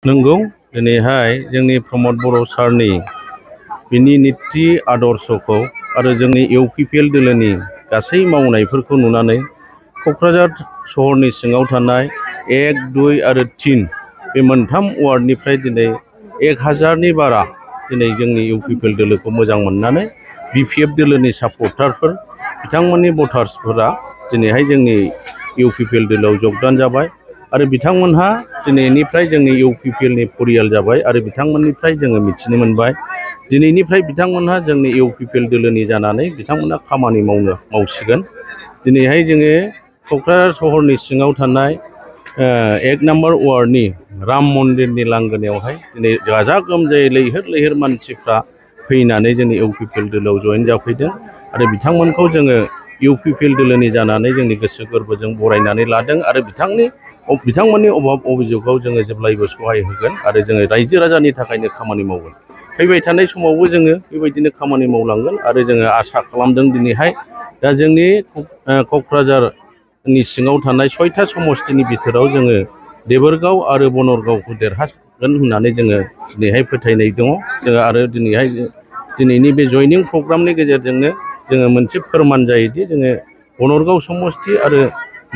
नंगौ दिनैहाय जोंनि प्रमद बर' सारनि बिनि निति आदर्शखौ आरो जोंनि इउपिपिएल दोलोनि गासै मावनायफोरखौ नुनानै क'क्राझार सहरनि सिङाव थानाय 1, 2 आरो 3 बे मोनथाम वार्डनिफ्राय दिनै 1000नि बारा दिनै जोंनि इउपिपिएल दोलोखौ मोजां मोननानै बिपिएफ दोलोनि सापर्टारफोर बिथांमोननि भटार्सफोरा दिनैहाय जोंनि इउपिपिएल दोलोआव जगदान जाबाय आरो बिथांमोनहा दिनैनिफ्राय जोंनि इउपिपिएलनि परियाल जाबाय आरो बिथांमोननिफ्राय जोङो मिथिनो मोनबाय दिनैनिफ्राय बिथांमोनहा जोंनि इउपिपिएल दोलोनि जानानै बिथांमोनहा खामानि मावसिगोन। दिनैहाय जोङो क'क्राझार सहरनि सिङाव थानाय 1 नम्बर वार्डनि राम मन्दिरनि लांगोनायावहाय दिनै गाजा गोमजायै लैहोर लैहोर मानसिफ्रा फैनानै जोंनि इउपिपिएल दोलोआव जयेन जाफैदों आरो बिथांमोनखौ जोङो इउपिपिएल दोलोनि जानानै जोंनि गोसो गोरबोजों बरायनानै लादों आरो बिथांमोननि अभाब अभियोगाव जोङो जेब्लायबो सहाय होगोन आरो जोङो रायजो राजानि थाखायनो खामानि मावगोन। फैबाय थानाय समावबो जोङो बेबायदिनो खामानि मावलांगोन आरो जोङो आसा खालामदों दिनैहाय दा जोंनि क'क्राझारनि सिङाव थानाय 6था समस्तिनि बिथोराव जोङो देबोरगाव आरो बनरगावखौ देरहागोन होननानै जोङो दिनैहाय फोथायनाय दङ। जोङो आरो दिनैनि बे जयनिं प्रग्रामनि गेजेरजोंनो जोङो मोनसे फोरमान जायोदि जोङो बनरगाव समस्ति आरो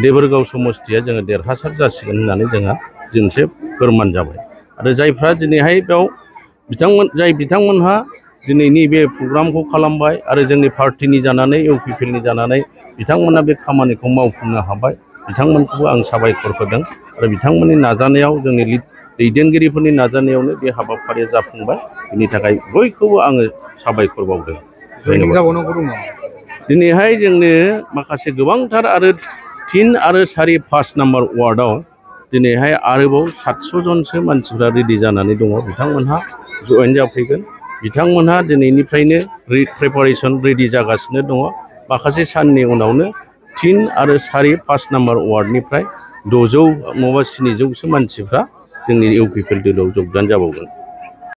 देबोरगाव समस्तिया जोङो देरहासार जासिगोन होननानै जोंहा मोनसे फोरमान जाबाय आरो जायफ्रा दिनैहाय बेयाव बिथांमोनहा दिनैनि बे प्रग्रामखौ खालामबाय आरो जोंनि पार्टिनि जानानै इउपिपिएलनि जानानै बिथांमोना बे खामानिखौ मावफुंनो हाबाय बिथांमोनखौबो आं साबायखर होदों आरो बिथांमोननि नाजानायाव जोंनि दैदेनगिरिफोरनि नाजानायावनो बे हाबाफारिया जाफुंबाय बिनि थाखाय बयखौबो आङो साबायखर बावदों। दिनैहाय जोंनो माखासे गोबांथार आरो 3 आरो 4, 5 नम्बर वार्डआव दिनैहाय आरोबाव 700 जनसो मानसिफ्रा रेडि जानानै दङ बिथांमोनहा जयेन जाफैगोन बिथांमोनहा दिनैनिफ्रायनो प्रिपारेसन रेडि जागासिनो दङ। माखासे साननि उनावनो 3 आरो 4, 5 नम्बर वार्डनिफ्राय 600 नङाबा 700सो मानसिफ्रा जोंनि इउपिपिएल दोलोआव जगदान जाबावगोन।